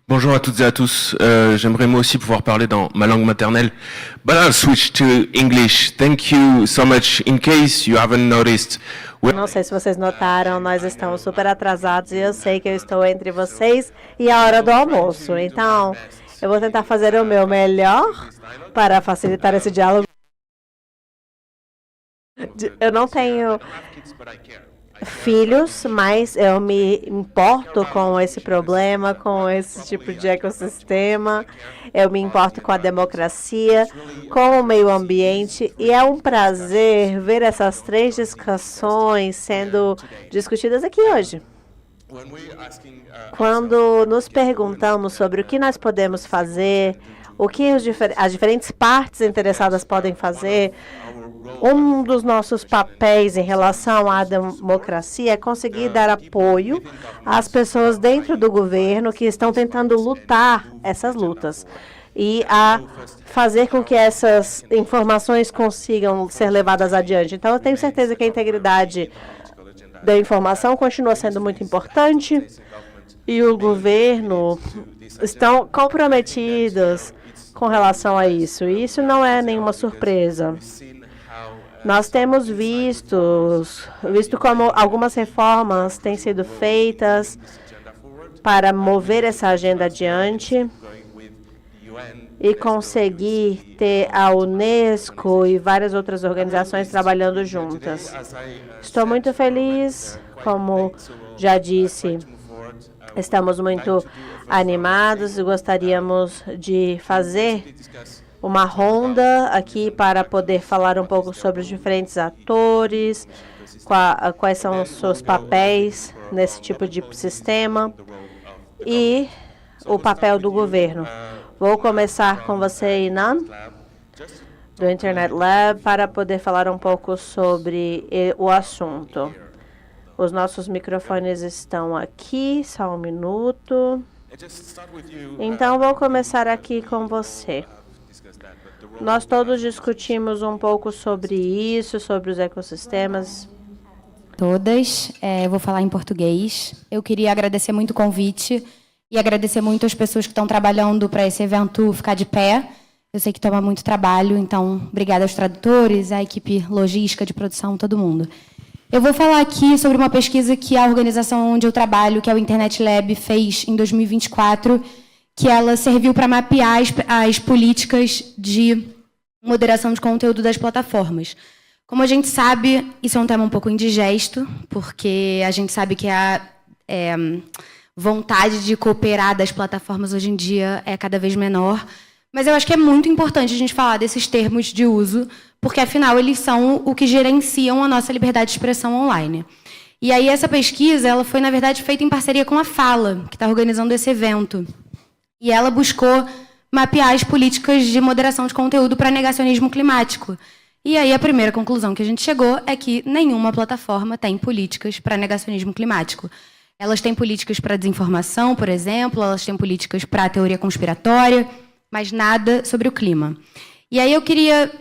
Bonjour à toutes et à tous. J'aimerais moi aussi pouvoir parler dans ma langue maternelle, but I'll switch to English. Thank you so much. In case you haven't noticed, Não sei se vocês notaram, nós estamos super atrasados e eu sei que eu estou entre vocês e a hora do almoço. Então, eu vou tentar fazer o meu melhor para facilitar esse diálogo. Eu não tenho filhos, mas eu me importo com esse problema, com esse tipo de ecossistema. Eu me importo com a democracia, com o meio ambiente, e é um prazer ver essas três discussões sendo discutidas aqui hoje. Quando nos perguntamos sobre o que nós podemos fazer, o que as diferentes partes interessadas podem fazer, um dos nossos papéis em relação à democracia é conseguir dar apoio às pessoas dentro do governo que estão tentando lutar essas lutas e a fazer com que essas informações consigam ser levadas adiante. Então, eu tenho certeza que a integridade da informação continua sendo muito importante e o governo estão comprometidos com relação a isso. E isso não é nenhuma surpresa. Nós temos visto como algumas reformas têm sido feitas para mover essa agenda adiante e conseguir ter a Unesco e várias outras organizações trabalhando juntas. Estou muito feliz, como já disse, estamos muito animados e gostaríamos de fazer uma ronda aqui para poder falar um pouco sobre os diferentes atores, quais são os seus papéis nesse tipo de sistema e o papel do governo. Vou começar com você, Inan, do Internet Lab, para poder falar um pouco sobre o assunto. Os nossos microfones estão aqui, só um minuto. Então, vou começar aqui com você. Nós todos discutimos um pouco sobre isso, sobre os ecossistemas. Todas, eu vou falar em português. Eu queria agradecer muito o convite e agradecer muito as pessoas que estão trabalhando para esse evento ficar de pé. Eu sei que toma muito trabalho, então obrigada aos tradutores, à equipe logística de produção, todo mundo. Eu vou falar aqui sobre uma pesquisa que a organização onde eu trabalho, que é o Internet Lab, fez em 2024, que ela serviu para mapear as políticas de moderação de conteúdo das plataformas. Como a gente sabe, isso é um tema um pouco indigesto, porque a gente sabe que a vontade de cooperar das plataformas hoje em dia é cada vez menor, mas eu acho que é muito importante a gente falar desses termos de uso, porque, afinal, eles são o que gerenciam a nossa liberdade de expressão online. E aí, essa pesquisa ela foi, na verdade, feita em parceria com a Fala, que está organizando esse evento. E ela buscou mapear as políticas de moderação de conteúdo para negacionismo climático. E aí a primeira conclusão que a gente chegou é que nenhuma plataforma tem políticas para negacionismo climático. Elas têm políticas para desinformação, por exemplo, elas têm políticas para teoria conspiratória, mas nada sobre o clima. E aí eu queria,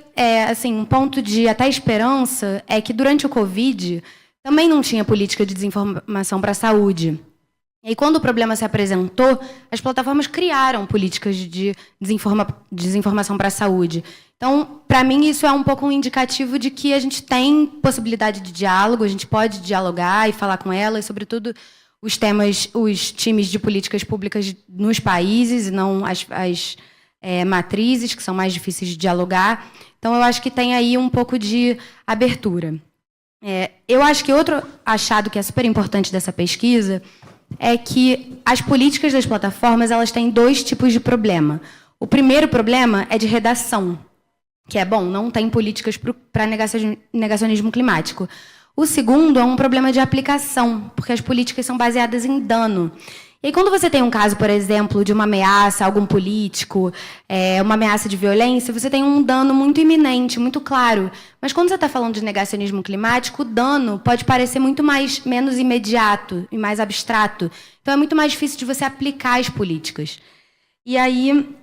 um ponto de até esperança é que durante o Covid também não tinha política de desinformação para a saúde. E aí, quando o problema se apresentou, as plataformas criaram políticas de desinformação para a saúde. Então, para mim, isso é um pouco um indicativo de que a gente tem possibilidade de diálogo, a gente pode dialogar e falar com elas, sobretudo os times de políticas públicas nos países, e não as matrizes, que são mais difíceis de dialogar. Então, eu acho que tem aí um pouco de abertura. Eu acho que outro achado que é super importante dessa pesquisa é que as políticas das plataformas elas têm dois tipos de problema. O primeiro problema é de redação, que é, não tem políticas para negacionismo climático. O segundo é um problema de aplicação, porque as políticas são baseadas em dano. E aí, quando você tem um caso, por exemplo, de uma ameaça a algum político, uma ameaça de violência, você tem um dano muito iminente, muito claro. Mas quando você está falando de negacionismo climático, o dano pode parecer menos imediato e mais abstrato. Então, é muito mais difícil de você aplicar as políticas. E aí,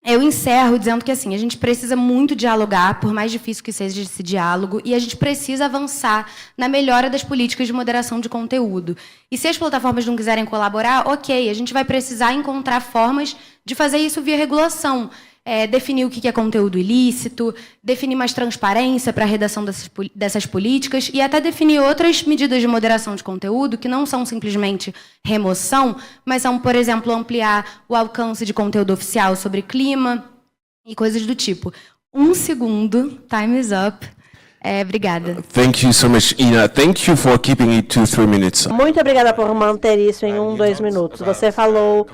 Eu encerro dizendo que assim, a gente precisa muito dialogar, por mais difícil que seja esse diálogo, e a gente precisa avançar na melhora das políticas de moderação de conteúdo. E se as plataformas não quiserem colaborar, ok, a gente vai precisar encontrar formas de fazer isso via regulação. Definir o que é conteúdo ilícito, definir mais transparência para a redação dessas políticas e até definir outras medidas de moderação de conteúdo que não são simplesmente remoção, mas são, por exemplo, ampliar o alcance de conteúdo oficial sobre clima e coisas do tipo. 1 segundo, time is up. Obrigada. Thank you so much, Ina. Thank you for keeping it to 3 minutes. Muito obrigada por manter isso em 2 minutos. Você falou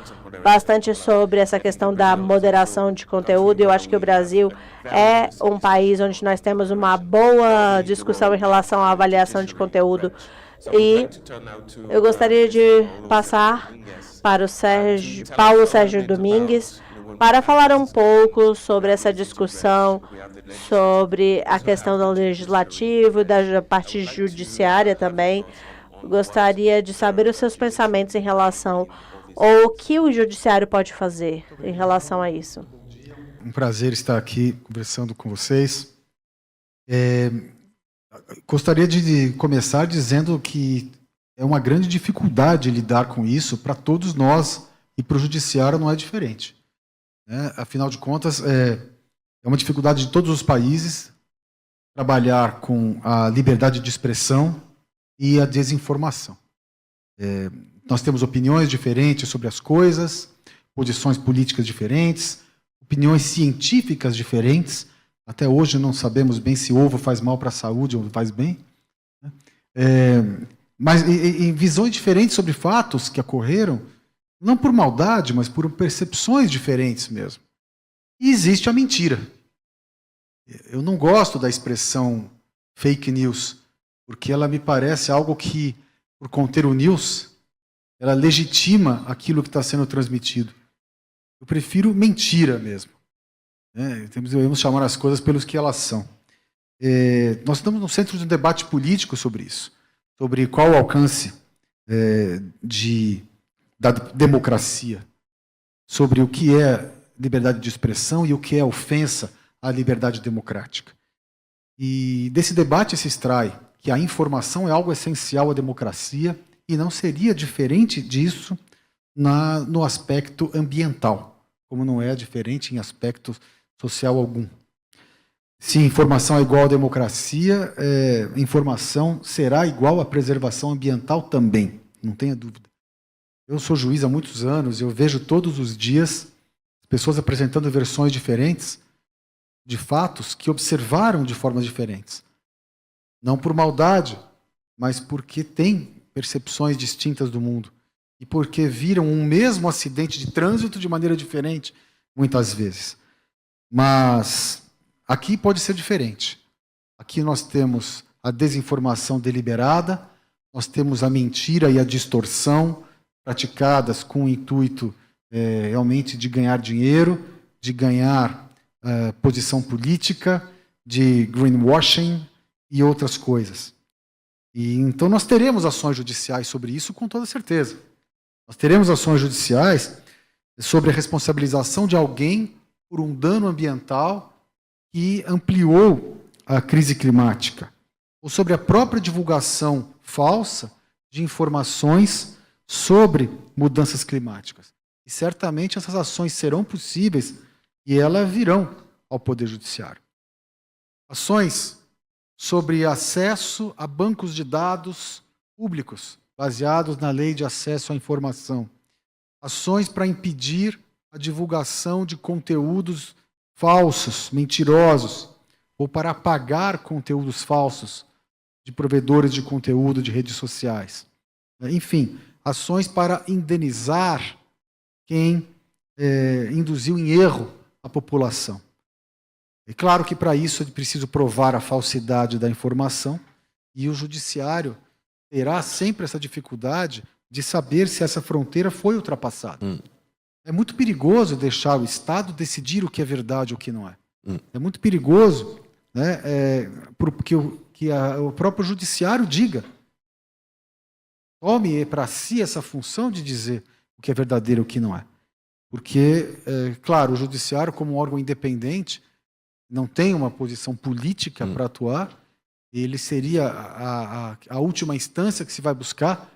bastante sobre essa questão da moderação de conteúdo. Eu acho que o Brasil é um país onde nós temos uma boa discussão em relação à avaliação de conteúdo. E eu gostaria de passar para o Paulo Sérgio Domingues para falar um pouco sobre essa discussão, sobre a questão do legislativo, da parte judiciária também. Gostaria de saber os seus pensamentos em relação ao que o judiciário pode fazer em relação a isso. Um prazer estar aqui conversando com vocês. Gostaria de começar dizendo que é uma grande dificuldade lidar com isso para todos nós e para o judiciário não é diferente. Afinal de contas, é uma dificuldade de todos os países trabalhar com a liberdade de expressão e a desinformação. Nós temos opiniões diferentes sobre as coisas, posições políticas diferentes, opiniões científicas diferentes. Até hoje não sabemos bem se ovo faz mal para a saúde ou faz bem. Mas em visões diferentes sobre fatos que ocorreram, não por maldade, mas por percepções diferentes mesmo. E existe a mentira. Eu não gosto da expressão fake news, porque ela me parece algo que, por conter o news, ela legitima aquilo que está sendo transmitido. Eu prefiro mentira mesmo. Devemos chamar as coisas pelos que elas são. Nós estamos no centro de um debate político sobre isso, sobre qual o alcance da democracia, sobre o que é liberdade de expressão e o que é ofensa à liberdade democrática. E desse debate se extrai que a informação é algo essencial à democracia e não seria diferente disso no aspecto ambiental, como não é diferente em aspecto social algum. Se informação é igual à democracia, informação será igual à preservação ambiental também, não tenha dúvida. Eu sou juiz há muitos anos e eu vejo todos os dias pessoas apresentando versões diferentes de fatos que observaram de formas diferentes. Não por maldade, mas porque têm percepções distintas do mundo e porque viram um mesmo acidente de trânsito de maneira diferente, muitas vezes. Mas aqui pode ser diferente. Aqui nós temos a desinformação deliberada, nós temos a mentira e a distorção praticadas com o intuito realmente de ganhar dinheiro, de ganhar posição política, de greenwashing e outras coisas. E então nós teremos ações judiciais sobre isso com toda certeza. Nós teremos ações judiciais sobre a responsabilização de alguém por um dano ambiental que ampliou a crise climática, ou sobre a própria divulgação falsa de informações sobre mudanças climáticas. E certamente essas ações serão possíveis e elas virão ao Poder Judiciário. Ações sobre acesso a bancos de dados públicos, baseados na Lei de Acesso à Informação. Ações para impedir a divulgação de conteúdos falsos, mentirosos, ou para apagar conteúdos falsos de provedores de conteúdo de redes sociais. Enfim, ações para indenizar quem induziu em erro a população. É claro que para isso é preciso provar a falsidade da informação e o judiciário terá sempre essa dificuldade de saber se essa fronteira foi ultrapassada. É muito perigoso deixar o Estado decidir o que é verdade e o que não é. É muito perigoso, né, porque o próprio judiciário diga, tome para si essa função de dizer o que é verdadeiro e o que não é. Porque, claro, o judiciário, como um órgão independente, não tem uma posição política para atuar, ele seria a última instância que se vai buscar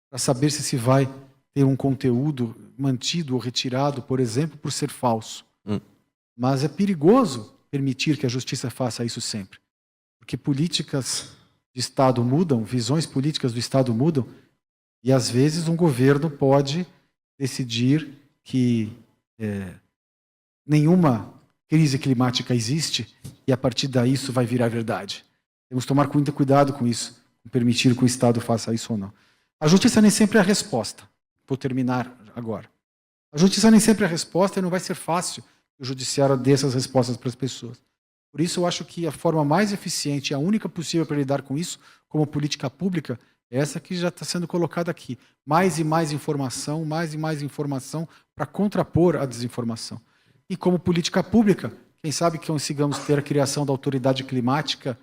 para saber se vai ter um conteúdo mantido ou retirado, por exemplo, por ser falso. Mas é perigoso permitir que a justiça faça isso sempre. Porque políticas de Estado mudam, visões políticas do Estado mudam, e às vezes um governo pode decidir que nenhuma crise climática existe e a partir daí isso vai virar verdade. Temos que tomar muito cuidado com isso, com permitir que o Estado faça isso ou não. A justiça nem sempre é a resposta. Vou terminar agora. A justiça nem sempre é a resposta e não vai ser fácil que o judiciário dê essas respostas para as pessoas. Por isso, eu acho que a forma mais eficiente e a única possível para lidar com isso, como política pública, é essa que já está sendo colocada aqui. Mais e mais informação para contrapor a desinformação. E como política pública, quem sabe que consigamos ter a criação da autoridade climática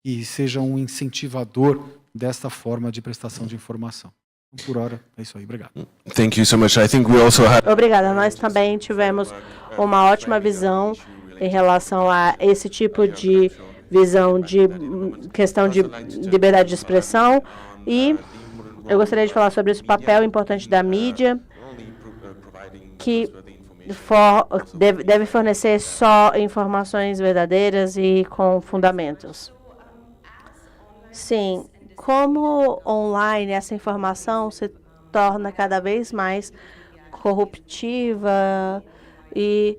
e seja um incentivador desta forma de prestação de informação. Então, por hora, é isso aí. Obrigado. Thank you so much. I think we also had... Obrigada. Nós também tivemos uma ótima visão em relação a esse tipo de visão de questão de liberdade de expressão. E eu gostaria de falar sobre esse papel importante da mídia, que deve fornecer só informações verdadeiras e com fundamentos. Sim, como online essa informação se torna cada vez mais corruptiva e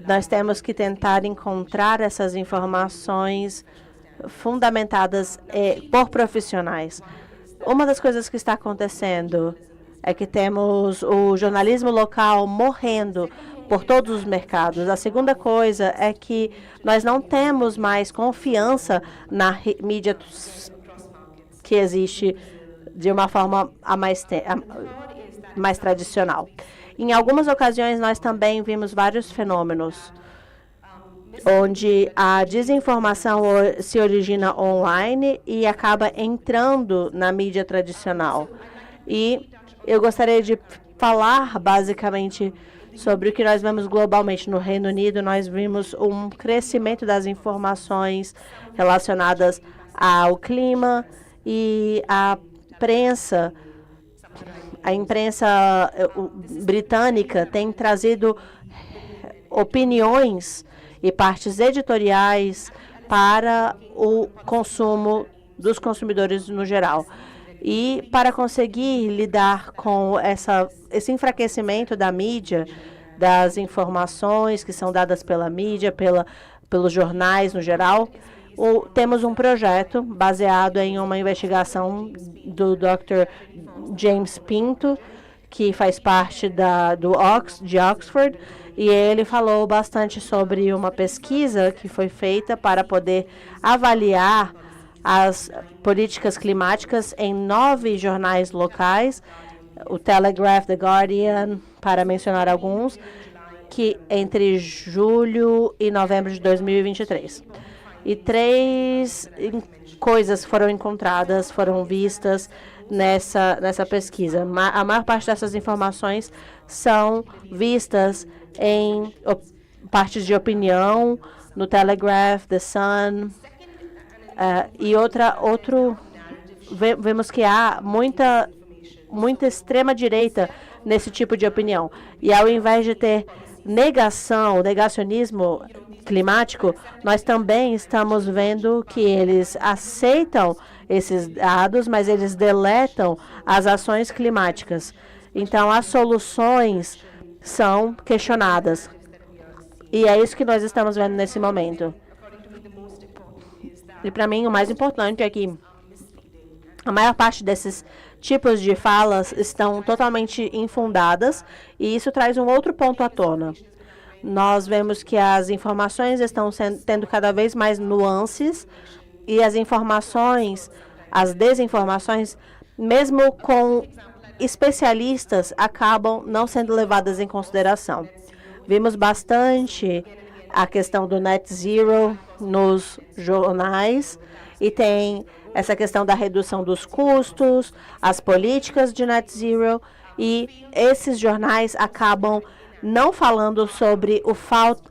nós temos que tentar encontrar essas informações fundamentadas por profissionais. Uma das coisas que está acontecendo é que temos o jornalismo local morrendo por todos os mercados. A segunda coisa é que nós não temos mais confiança na mídia que existe de uma forma mais tradicional. Em algumas ocasiões, nós também vimos vários fenômenos onde a desinformação se origina online e acaba entrando na mídia tradicional. E eu gostaria de falar basicamente sobre o que nós vemos globalmente. No Reino Unido, nós vimos um crescimento das informações relacionadas ao clima e a imprensa britânica tem trazido opiniões e partes editoriais para o consumo dos consumidores no geral. E para conseguir lidar com esse enfraquecimento da mídia, das informações que são dadas pela mídia, pelos jornais no geral, temos um projeto baseado em uma investigação do Dr. James Pinto, que faz parte de Oxford, e ele falou bastante sobre uma pesquisa que foi feita para poder avaliar as políticas climáticas em 9 jornais locais, o Telegraph, The Guardian, para mencionar alguns, que entre julho e novembro de 2023. E 3 coisas foram encontradas, foram vistas nessa pesquisa. A maior parte dessas informações são vistas em partes de opinião, no Telegraph, The Sun, vemos que há muita extrema-direita nesse tipo de opinião. E ao invés de ter negacionismo climático, nós também estamos vendo que eles aceitam esses dados, mas eles deletam as ações climáticas. Então, as soluções são questionadas. E é isso que nós estamos vendo nesse momento. E para mim, o mais importante é que a maior parte desses tipos de falas estão totalmente infundadas, e isso traz um outro ponto à tona. Nós vemos que as informações estão tendo cada vez mais nuances, e as desinformações, mesmo com especialistas, acabam não sendo levadas em consideração. Vimos bastante a questão do net zero nos jornais, e tem essa questão da redução dos custos, as políticas de net zero, e esses jornais acabam não falando sobre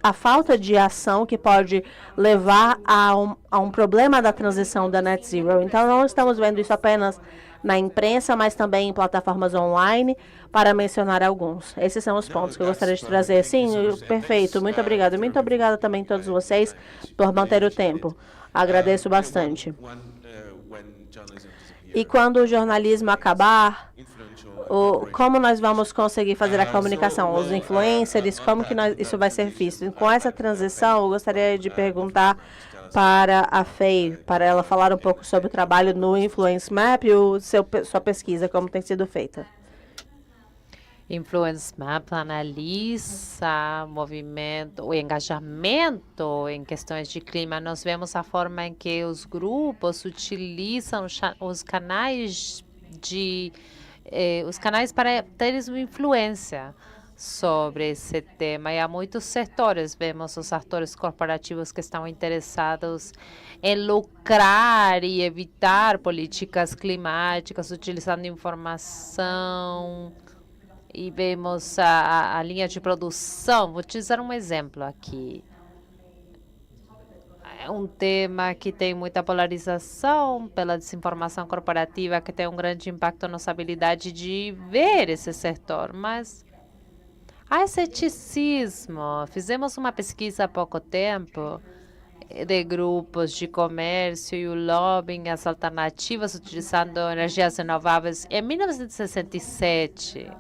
a falta de ação que pode levar a um problema da transição da Net Zero. Então, não estamos vendo isso apenas na imprensa, mas também em plataformas online, para mencionar alguns. Esses são os pontos que eu gostaria de trazer. Sim, perfeito. Muito obrigada. Muito obrigada também a todos vocês por manter o tempo. Agradeço bastante. E quando o jornalismo acabar, como nós vamos conseguir fazer a comunicação? Os influencers, como que isso vai ser visto? E com essa transição, eu gostaria de perguntar para a Fei, para ela falar um pouco sobre o trabalho no Influence Map e sua pesquisa, como tem sido feita. Influence Map analisa o engajamento em questões de clima. Nós vemos a forma em que os grupos utilizam os canais para terem uma influência sobre esse tema. E há muitos setores, vemos os atores corporativos que estão interessados em lucrar e evitar políticas climáticas, utilizando informação. E vemos a linha de produção. Vou utilizar um exemplo aqui. É um tema que tem muita polarização pela desinformação corporativa, que tem um grande impacto na nossa habilidade de ver esse setor. Mas há ceticismo. Fizemos uma pesquisa há pouco tempo de grupos de comércio e o lobbying, as alternativas utilizando energias renováveis. Em 1967,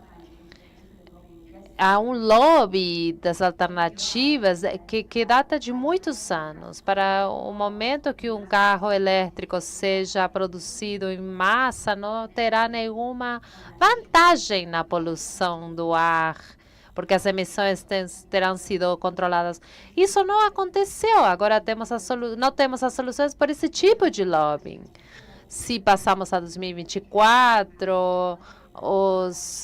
há um lobby das alternativas que data de muitos anos. Para o momento que um carro elétrico seja produzido em massa, não terá nenhuma vantagem na poluição do ar, porque as emissões terão sido controladas. Isso não aconteceu. Agora não temos as soluções por esse tipo de lobbying. Se passamos a 2024, os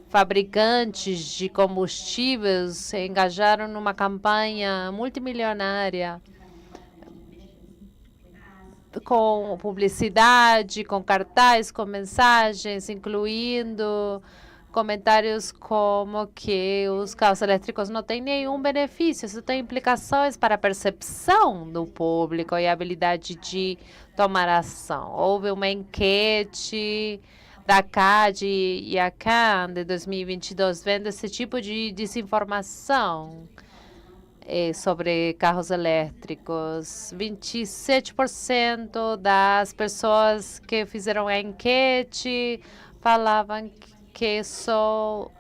fabricantes de combustíveis se engajaram numa campanha multimilionária com publicidade, com cartaz, com mensagens, incluindo comentários como que os carros elétricos não têm nenhum benefício. Isso tem implicações para a percepção do público e a habilidade de tomar ação. Houve uma enquete da CAD e a CAN de 2022 vendo esse tipo de desinformação sobre carros elétricos. 27% das pessoas que fizeram a enquete falavam que só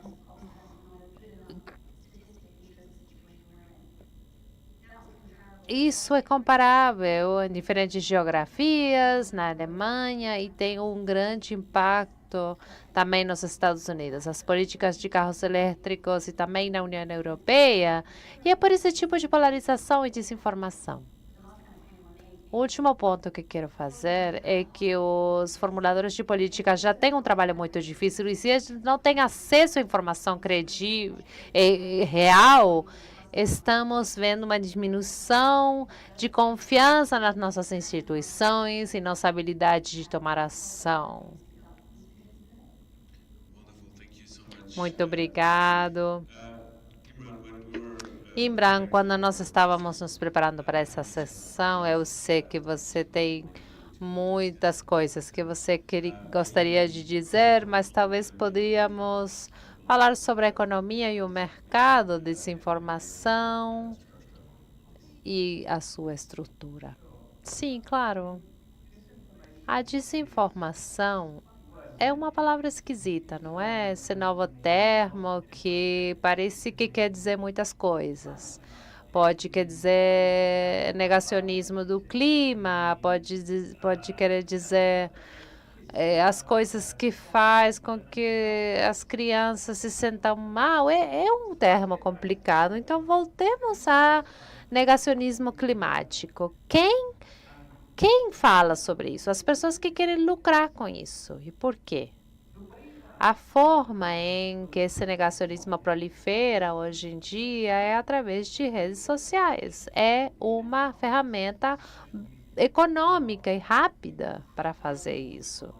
isso é comparável em diferentes geografias, na Alemanha, e tem um grande impacto também nos Estados Unidos. As políticas de carros elétricos e também na União Europeia. E é por esse tipo de polarização e desinformação. O último ponto que quero fazer é que os formuladores de política já têm um trabalho muito difícil e se eles não têm acesso à informação credível e real, estamos vendo uma diminuição de confiança nas nossas instituições e nossa habilidade de tomar ação. Muito obrigado. Imran, quando nós estávamos nos preparando para essa sessão, eu sei que você tem muitas coisas que você gostaria de dizer, mas talvez poderíamos falar sobre a economia e o mercado de desinformação e a sua estrutura. Sim, claro. A desinformação é uma palavra esquisita, não é? Esse novo termo que parece que quer dizer muitas coisas. Pode querer dizer negacionismo do clima, pode querer dizer as coisas que faz com que as crianças se sintam mal. É um termo complicado. Então, voltemos a negacionismo climático. Quem fala sobre isso? As pessoas que querem lucrar com isso. E por quê? A forma em que esse negacionismo prolifera hoje em dia é através de redes sociais. É uma ferramenta econômica e rápida para fazer isso.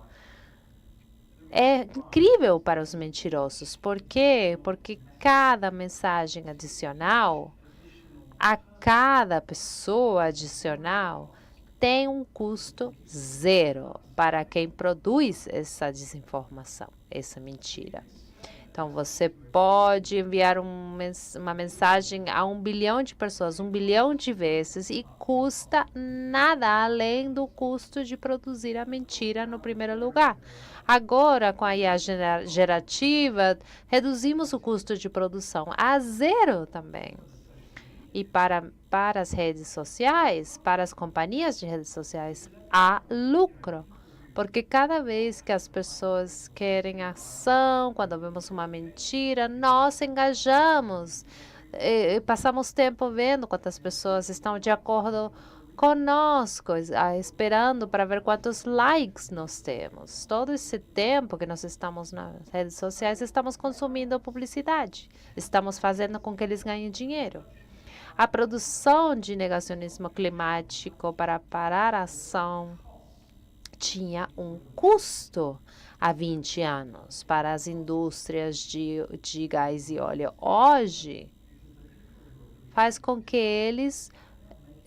é incrível para os mentirosos. Por quê? Porque cada mensagem adicional, a cada pessoa adicional, tem um custo zero para quem produz essa desinformação, essa mentira. Então, você pode enviar uma mensagem a 1 bilhão de pessoas, 1 bilhão de vezes, e custa nada além do custo de produzir a mentira no primeiro lugar. Agora, com a IA gerativa, reduzimos o custo de produção a zero também. E para as redes sociais, para as companhias de redes sociais, há lucro. Porque cada vez que as pessoas querem ação, quando vemos uma mentira, nós engajamos. Passamos tempo vendo quantas pessoas estão de acordo conosco, esperando para ver quantos likes nós temos. Todo esse tempo que nós estamos nas redes sociais, estamos consumindo publicidade. Estamos fazendo com que eles ganhem dinheiro. A produção de negacionismo climático para parar a ação tinha um custo há 20 anos para as indústrias de gás e óleo. Hoje, faz com que eles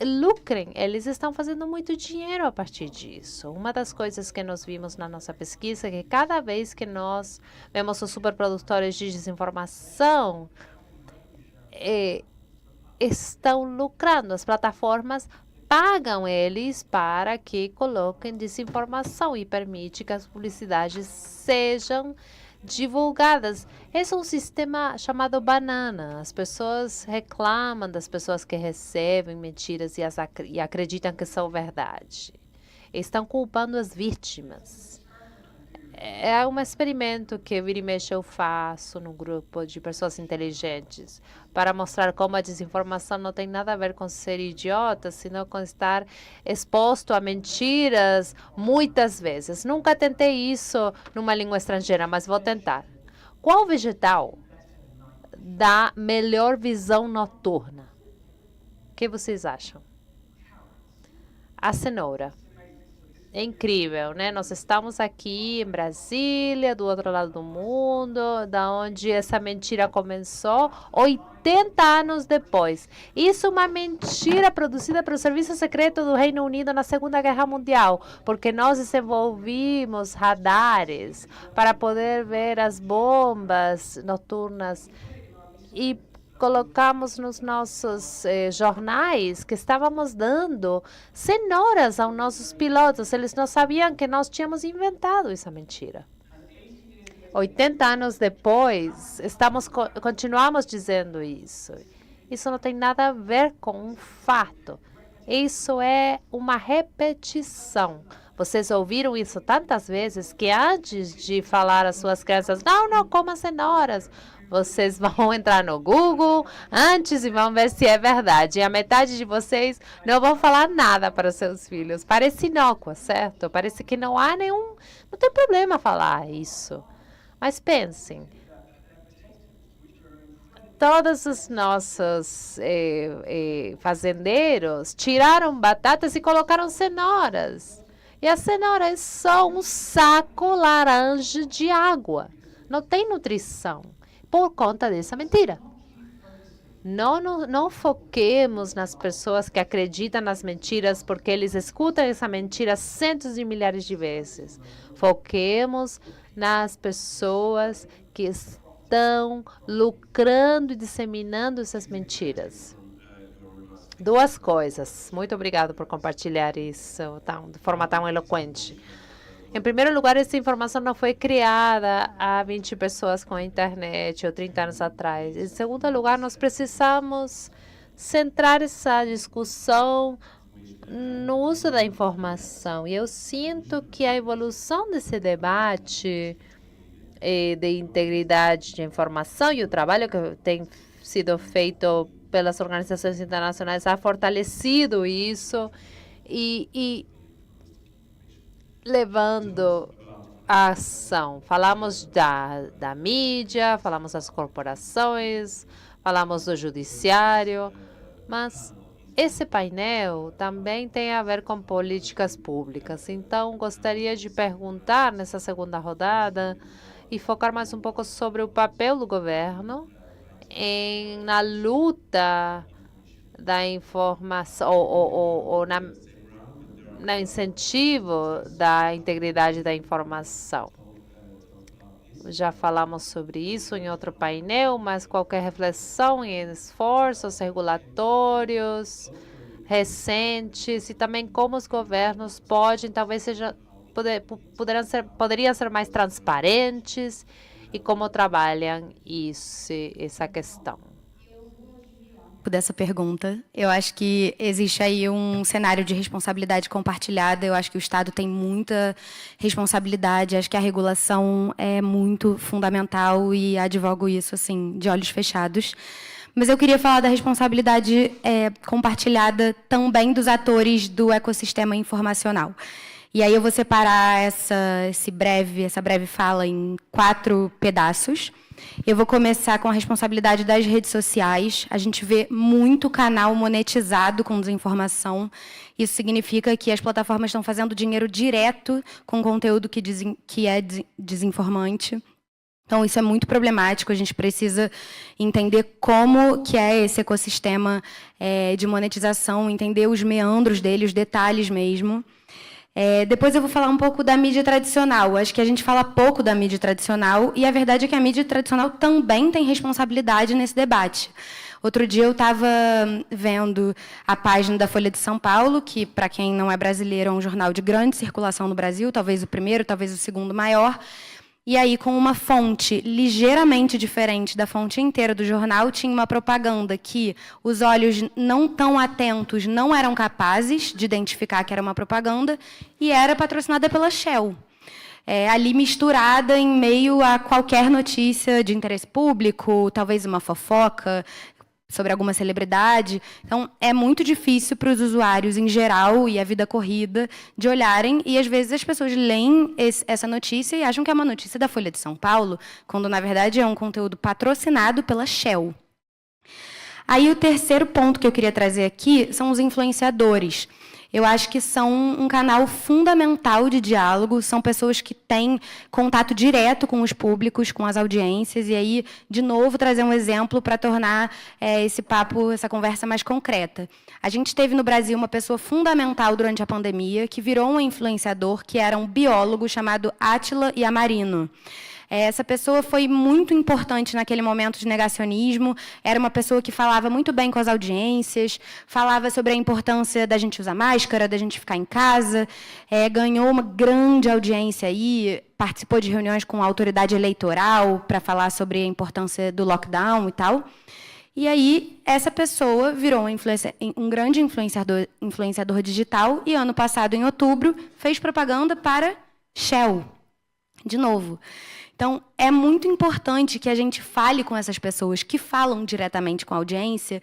lucrem. Eles estão fazendo muito dinheiro a partir disso. Uma das coisas que nós vimos na nossa pesquisa é que cada vez que nós vemos os superprodutores de desinformação, estão lucrando. As plataformas pagam eles para que coloquem desinformação e permite que as publicidades sejam divulgadas. Esse é um sistema chamado banana. As pessoas reclamam das pessoas que recebem mentiras e acreditam que são verdade. Estão culpando as vítimas. É um experimento que vira e mexe eu faço num grupo de pessoas inteligentes para mostrar como a desinformação não tem nada a ver com ser idiota, senão com estar exposto a mentiras muitas vezes. Nunca tentei isso numa língua estrangeira, mas vou tentar. Qual vegetal dá melhor visão noturna? O que vocês acham? A cenoura. É incrível, né? Nós estamos aqui em Brasília, do outro lado do mundo, da onde essa mentira começou, 80 anos depois. Isso é uma mentira produzida pelo Serviço Secreto do Reino Unido na Segunda Guerra Mundial, porque nós desenvolvimos radares para poder ver as bombas noturnas e colocamos nos nossos jornais que estávamos dando cenouras aos nossos pilotos. Eles não sabiam que nós tínhamos inventado essa mentira. 80 anos depois, continuamos dizendo isso. Isso não tem nada a ver com um fato. Isso é uma repetição. Vocês ouviram isso tantas vezes que antes de falar às suas crianças, não coma cenouras, vocês vão entrar no Google antes e vão ver se é verdade. E a metade de vocês não vão falar nada para os seus filhos. Parece inócuo, certo? Parece que não tem problema falar isso. Mas pensem, todos os nossos fazendeiros tiraram batatas e colocaram cenouras. E a cenoura é só um saco laranja de água. Não tem nutrição. Por conta dessa mentira. Não foquemos nas pessoas que acreditam nas mentiras porque eles escutam essa mentira centos de milhares de vezes. Foquemos nas pessoas que estão lucrando e disseminando essas mentiras. Duas coisas. Muito obrigado por compartilhar isso de forma tão eloquente. Em primeiro lugar, essa informação não foi criada há 20 pessoas com a internet ou 30 anos atrás. Em segundo lugar, nós precisamos centrar essa discussão no uso da informação. E eu sinto que a evolução desse debate de integridade de informação e o trabalho que tem sido feito pelas organizações internacionais ha fortalecido isso e levando a ação. Falamos da mídia, falamos das corporações, falamos do judiciário, mas esse painel também tem a ver com políticas públicas. Então, gostaria de perguntar nessa segunda rodada e focar mais um pouco sobre o papel do governo na luta da informação ou no incentivo da integridade da informação. Já falamos sobre isso em outro painel, mas qualquer reflexão em esforços regulatórios recentes e também como os governos podem, talvez poderiam ser mais transparentes e como trabalham essa questão. Dessa pergunta. Eu acho que existe aí um cenário de responsabilidade compartilhada. Eu acho que o Estado tem muita responsabilidade. Acho que a regulação é muito fundamental e advogo isso assim de olhos fechados. Mas eu queria falar da responsabilidade compartilhada também dos atores do ecossistema informacional. E aí eu vou separar essa breve fala em 4 pedaços. Eu vou começar com a responsabilidade das redes sociais. A gente vê muito canal monetizado com desinformação. Isso significa que as plataformas estão fazendo dinheiro direto com conteúdo que é desinformante. Então, isso é muito problemático. A gente precisa entender como que é esse ecossistema de monetização, entender os meandros dele, os detalhes mesmo. Depois eu vou falar um pouco da mídia tradicional. Acho que a gente fala pouco da mídia tradicional e a verdade é que a mídia tradicional também tem responsabilidade nesse debate. Outro dia eu estava vendo a página da Folha de São Paulo, que, para quem não é brasileiro, é um jornal de grande circulação no Brasil, talvez o primeiro, talvez o segundo maior. E aí, com uma fonte ligeiramente diferente da fonte inteira do jornal, tinha uma propaganda que os olhos não tão atentos não eram capazes de identificar que era uma propaganda e era patrocinada pela Shell. Ali misturada em meio a qualquer notícia de interesse público, talvez uma fofoca sobre alguma celebridade. Então, é muito difícil para os usuários em geral e a vida corrida de olharem e, às vezes, as pessoas leem essa notícia e acham que é uma notícia da Folha de São Paulo, quando, na verdade, é um conteúdo patrocinado pela Shell. Aí, o terceiro ponto que eu queria trazer aqui são os influenciadores. Eu acho que são um canal fundamental de diálogo, são pessoas que têm contato direto com os públicos, com as audiências, e aí, de novo, trazer um exemplo para tornar esse papo, essa conversa mais concreta. A gente teve no Brasil uma pessoa fundamental durante a pandemia, que virou um influenciador, que era um biólogo chamado Átila Yamarino. Essa pessoa foi muito importante naquele momento de negacionismo, era uma pessoa que falava muito bem com as audiências, falava sobre a importância da gente usar máscara, da gente ficar em casa, ganhou uma grande audiência aí, participou de reuniões com a autoridade eleitoral para falar sobre a importância do lockdown e tal. E aí, essa pessoa virou um grande influenciador digital e, ano passado, em outubro, fez propaganda para Shell, de novo. Então, é muito importante que a gente fale com essas pessoas que falam diretamente com a audiência,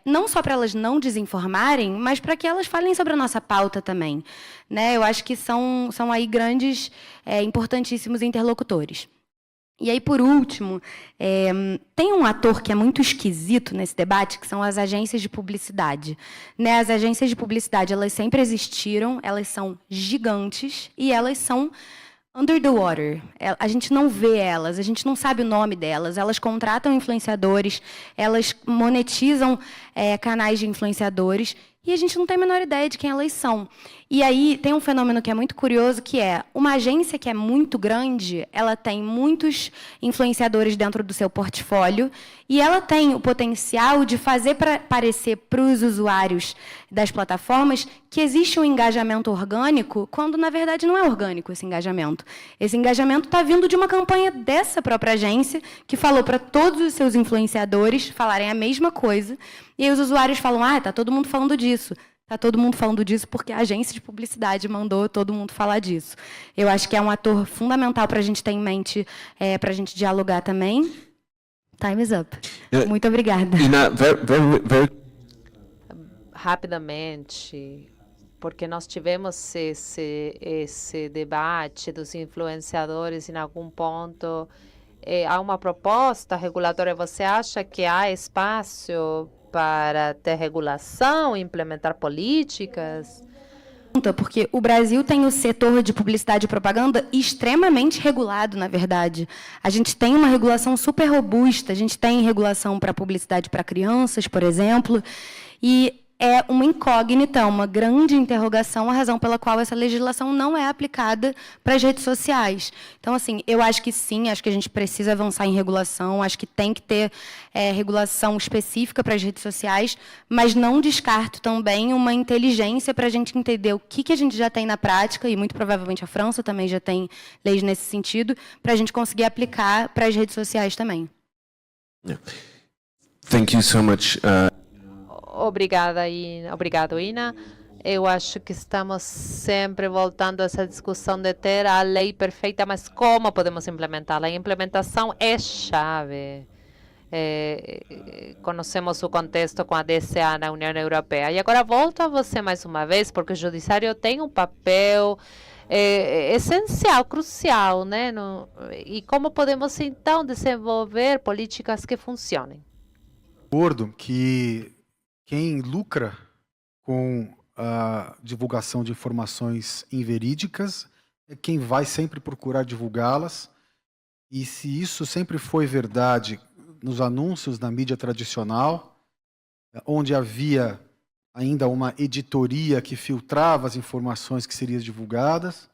não só para elas não desinformarem, mas para que elas falem sobre a nossa pauta também. Né? Eu acho que são aí grandes, importantíssimos interlocutores. E aí, por último, tem um ator que é muito esquisito nesse debate, que são as agências de publicidade. Né? As agências de publicidade, elas sempre existiram, elas são gigantes e elas são under the water. A gente não vê elas, a gente não sabe o nome delas. Elas contratam influenciadores, elas monetizam canais de influenciadores e a gente não tem a menor ideia de quem elas são. E aí tem um fenômeno que é muito curioso, que é uma agência que é muito grande, ela tem muitos influenciadores dentro do seu portfólio e ela tem o potencial de fazer parecer para os usuários das plataformas que existe um engajamento orgânico, quando, na verdade, não é orgânico esse engajamento. Esse engajamento está vindo de uma campanha dessa própria agência, que falou para todos os seus influenciadores falarem a mesma coisa, e aí os usuários falam, está todo mundo falando disso. Está todo mundo falando disso porque a agência de publicidade mandou todo mundo falar disso. Eu acho que é um ator fundamental para a gente ter em mente, para a gente dialogar também. Time is up. Muito obrigada. Rapidamente, porque nós tivemos esse debate dos influenciadores em algum ponto. Há uma proposta regulatória, você acha que há espaço para ter regulação, implementar políticas? Porque o Brasil tem o setor de publicidade e propaganda extremamente regulado, na verdade. A gente tem uma regulação super robusta, a gente tem regulação para publicidade para crianças, por exemplo, e é uma incógnita, uma grande interrogação, a razão pela qual essa legislação não é aplicada para as redes sociais. Então, assim, eu acho que sim, acho que a gente precisa avançar em regulação, acho que tem que ter regulação específica para as redes sociais, mas não descarto também uma inteligência para a gente entender o que a gente já tem na prática, e muito provavelmente a França também já tem leis nesse sentido, para a gente conseguir aplicar para as redes sociais também. Yeah. Thank you so much. Obrigado, Ina. Eu acho que estamos sempre voltando a essa discussão de ter a lei perfeita, mas como podemos implementá-la? A implementação é chave. Conhecemos o contexto com a DCA na União Europeia. E agora volto a você mais uma vez, porque o judiciário tem um papel essencial, crucial, né? E como podemos, então, desenvolver políticas que funcionem? Acordo que quem lucra com a divulgação de informações inverídicas é quem vai sempre procurar divulgá-las. E se isso sempre foi verdade nos anúncios na mídia tradicional, onde havia ainda uma editoria que filtrava as informações que seriam divulgadas,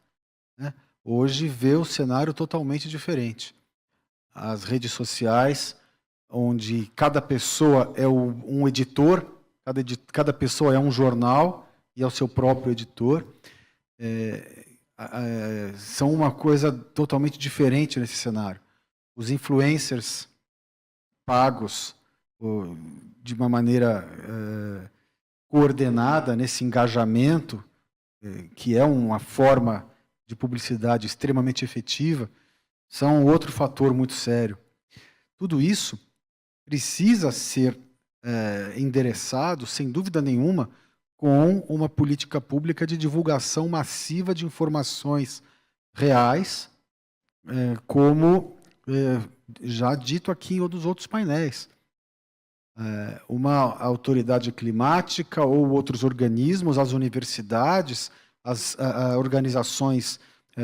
né, hoje vê o cenário totalmente diferente. As redes sociais, onde cada pessoa é um editor, cada pessoa é um jornal e é o seu próprio editor, são uma coisa totalmente diferente nesse cenário. Os influencers pagos de uma maneira coordenada nesse engajamento, que é uma forma de publicidade extremamente efetiva, são outro fator muito sério. Tudo isso precisa ser endereçado, sem dúvida nenhuma, com uma política pública de divulgação massiva de informações reais, como já dito aqui em um dos outros painéis. Uma autoridade climática ou outros organismos, as universidades, as organizações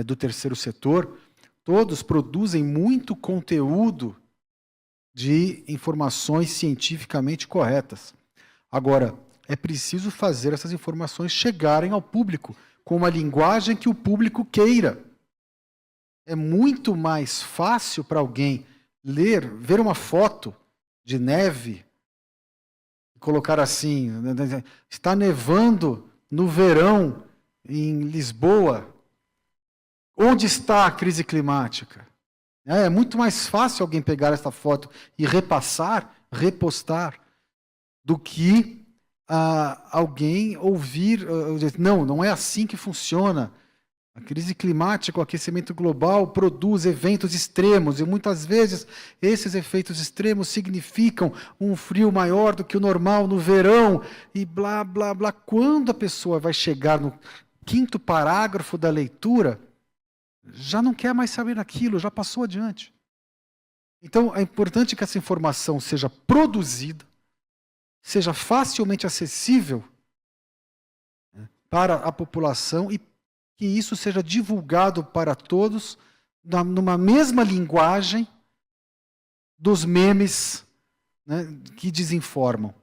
do terceiro setor, todos produzem muito conteúdo de informações cientificamente corretas. Agora, é preciso fazer essas informações chegarem ao público com uma linguagem que o público queira. É muito mais fácil para alguém ver uma foto de neve, colocar assim, está nevando no verão em Lisboa. Onde está a crise climática? É muito mais fácil alguém pegar essa foto e repostar, do que alguém ouvir, não é assim que funciona. A crise climática, o aquecimento global produz eventos extremos, e muitas vezes esses efeitos extremos significam um frio maior do que o normal no verão, e blá, blá, blá. Quando a pessoa vai chegar no 5º parágrafo da leitura, já não quer mais saber daquilo, já passou adiante. Então, é importante que essa informação seja produzida, seja facilmente acessível, né, para a população, e que isso seja divulgado para todos numa mesma linguagem dos memes, né, que desinformam.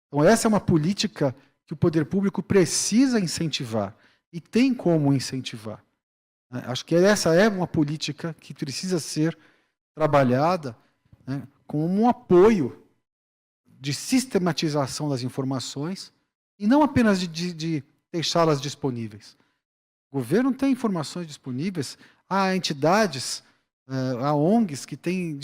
Então, essa é uma política que o poder público precisa incentivar, e tem como incentivar. Acho que essa é uma política que precisa ser trabalhada, né, como um apoio de sistematização das informações, e não apenas de deixá-las disponíveis. O governo tem informações disponíveis, há entidades, há ONGs que têm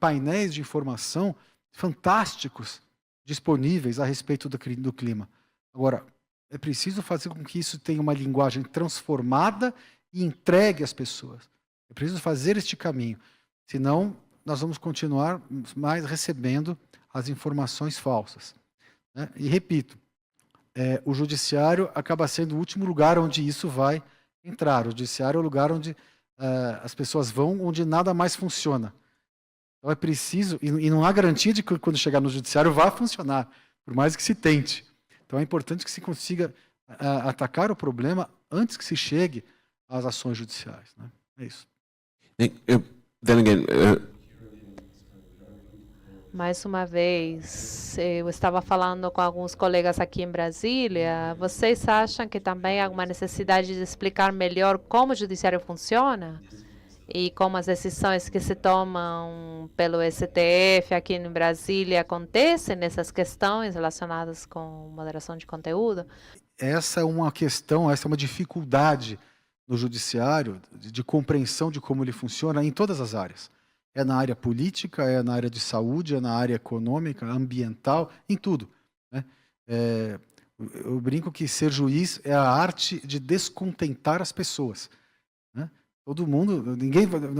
painéis de informação fantásticos disponíveis a respeito do clima. Agora, é preciso fazer com que isso tenha uma linguagem transformada e entregue às pessoas. É preciso fazer este caminho, senão nós vamos continuar mais recebendo as informações falsas, né? E repito, o judiciário acaba sendo o último lugar onde isso vai entrar. O judiciário é o lugar onde as pessoas vão, onde nada mais funciona. Então é preciso, e não há garantia de que quando chegar no judiciário vá funcionar, por mais que se tente. Então é importante que se consiga atacar o problema antes que se chegue às ações judiciais, né? É isso. Then again, Mais uma vez, eu estava falando com alguns colegas aqui em Brasília. Vocês acham que também há uma necessidade de explicar melhor como o judiciário funciona? E como as decisões que se tomam pelo STF aqui em Brasília acontecem nessas questões relacionadas com moderação de conteúdo? Essa é uma questão, essa é uma dificuldade no judiciário de compreensão de como ele funciona em todas as áreas. É na área política, é na área de saúde, é na área econômica, ambiental, em tudo, né? Eu brinco que ser juiz é a arte de descontentar as pessoas, né? Todo mundo,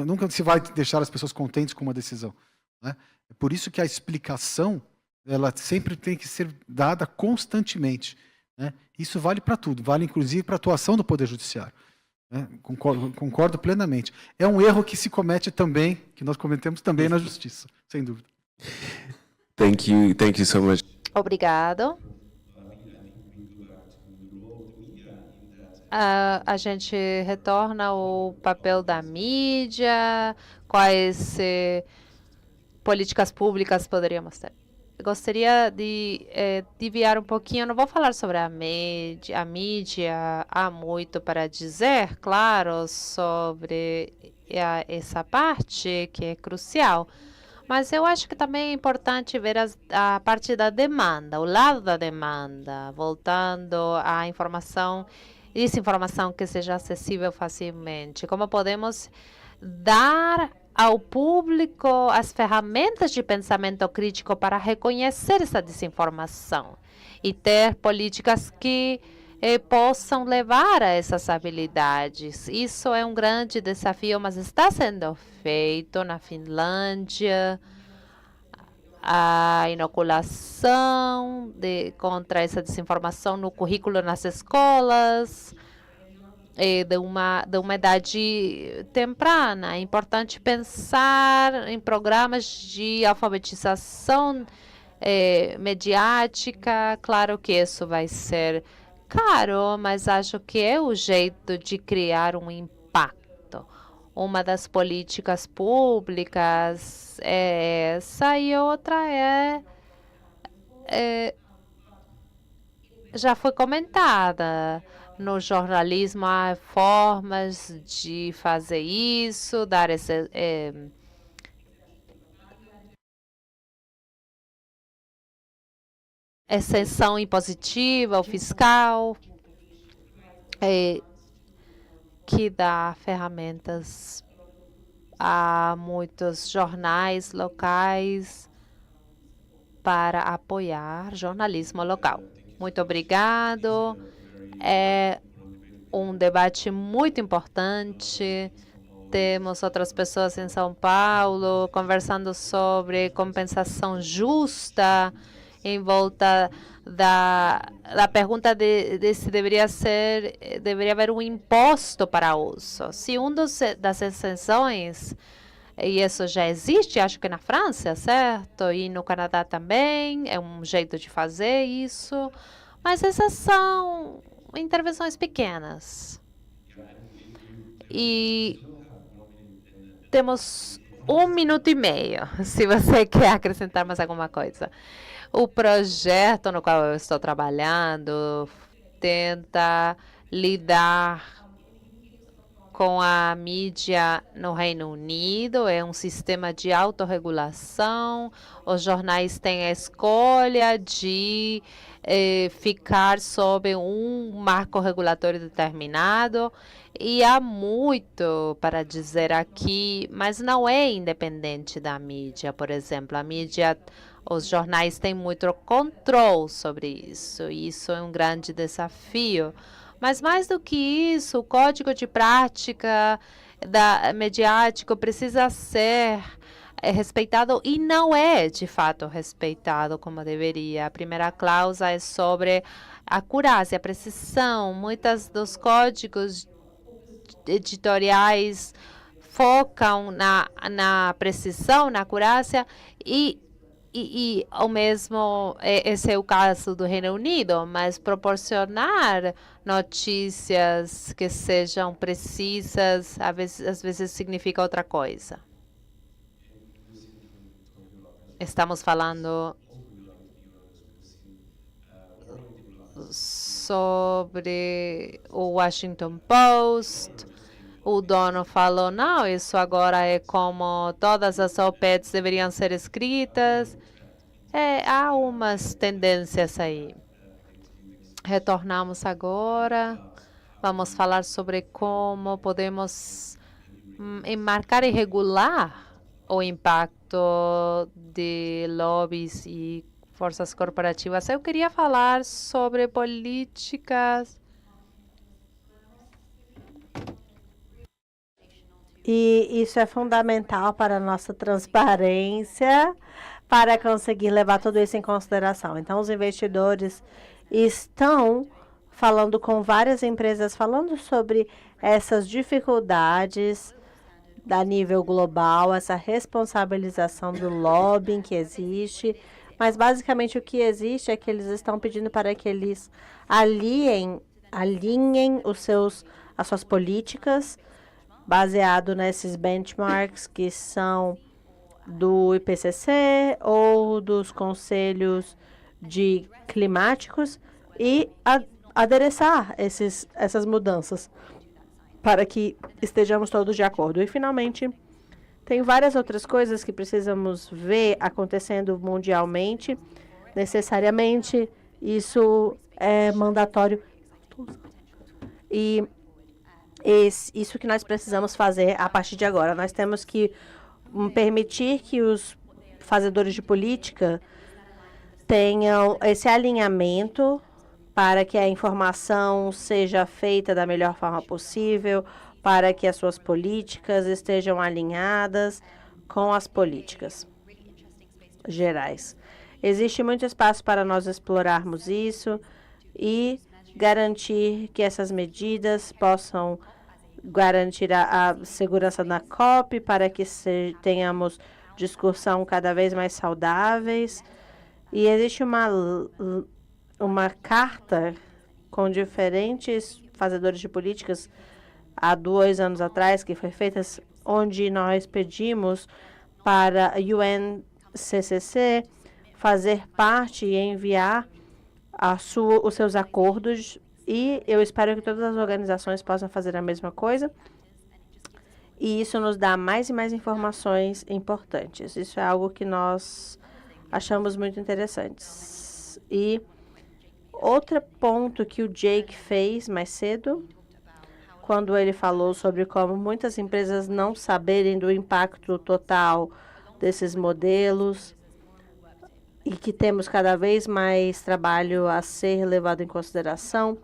nunca se vai deixar as pessoas contentes com uma decisão, né? É por isso que a explicação, ela sempre tem que ser dada constantemente, né? Isso vale para tudo, vale inclusive para a atuação do Poder Judiciário. Concordo plenamente. É um erro que se comete também, que nós cometemos também na justiça, sem dúvida. thank you so much. Obrigado. A gente retorna ao papel da mídia, quais políticas públicas poderíamos ter. Gostaria de desviar um pouquinho, não vou falar sobre a mídia, há muito para dizer, claro, sobre essa parte que é crucial, mas eu acho que também é importante ver a parte da demanda, o lado da demanda, voltando à informação, desinformação que seja acessível facilmente, como podemos dar ao público as ferramentas de pensamento crítico para reconhecer essa desinformação e ter políticas que possam levar a essas habilidades. Isso é um grande desafio, mas está sendo feito na Finlândia. A inoculação contra essa desinformação no currículo nas escolas, de uma idade temprana. É importante pensar em programas de alfabetização mediática. Claro que isso vai ser caro, mas acho que é o jeito de criar um impacto. Uma das políticas públicas é essa e outra já foi comentada. No jornalismo há formas de fazer isso, dar essa exceção impositiva ou fiscal, que dá ferramentas a muitos jornais locais para apoiar jornalismo local. Muito obrigado. É um debate muito importante. Temos outras pessoas em São Paulo conversando sobre compensação justa em volta da pergunta de se deveria haver um imposto para uso. Se das exceções, e isso já existe, acho que na França, certo? E no Canadá também, é um jeito de fazer isso. Mas essas são intervenções pequenas. E temos 1 minuto e meio, se você quer acrescentar mais alguma coisa. O projeto no qual eu estou trabalhando tenta lidar com a mídia no Reino Unido. É um sistema de autorregulação. Os jornais têm a escolha de ficar sob um marco regulatório determinado. E há muito para dizer aqui, mas não é independente da mídia. Por exemplo, os jornais têm muito controle sobre isso. E isso é um grande desafio. Mas mais do que isso, o código de prática mediático precisa ser respeitado e não é, de fato, respeitado como deveria. A primeira cláusula é sobre a acurácia, a precisão. Muitos dos códigos editoriais focam na precisão, na acurácia e ao mesmo, esse é o caso do Reino Unido, mas proporcionar notícias que sejam precisas, às vezes significa outra coisa. Estamos falando sobre o Washington Post. O dono falou, não, isso agora é como todas as op-eds deveriam ser escritas. Há umas tendências aí. Retornamos agora. Vamos falar sobre como podemos enmarcar e regular o impacto de lobbies e forças corporativas. Eu queria falar sobre políticas. E isso é fundamental para a nossa transparência, para conseguir levar tudo isso em consideração. Então, os investidores estão falando com várias empresas, falando sobre essas dificuldades a nível global, essa responsabilização do lobbying que existe. Mas, basicamente, o que existe é que eles estão pedindo para que eles alinhem as suas políticas, baseado nesses benchmarks que são do IPCC ou dos conselhos climáticos e adereçar essas mudanças para que estejamos todos de acordo. E, finalmente, tem várias outras coisas que precisamos ver acontecendo mundialmente. Necessariamente, isso é mandatório. E isso que nós precisamos fazer a partir de agora. Nós temos que permitir que os fazedores de política tenham esse alinhamento para que a informação seja feita da melhor forma possível, para que as suas políticas estejam alinhadas com as políticas gerais. Existe muito espaço para nós explorarmos isso e garantir que essas medidas possam garantir a segurança na COP para que tenhamos discussão cada vez mais saudáveis. E existe uma carta com diferentes fazedores de políticas há 2 anos atrás, que foi feita, onde nós pedimos para a UNCCC fazer parte e enviar os seus acordos, e eu espero que todas as organizações possam fazer a mesma coisa. E isso nos dá mais e mais informações importantes. Isso é algo que nós achamos muito interessantes. E outro ponto que o Jake fez mais cedo, quando ele falou sobre como muitas empresas não saberem do impacto total desses modelos e que temos cada vez mais trabalho a ser levado em consideração.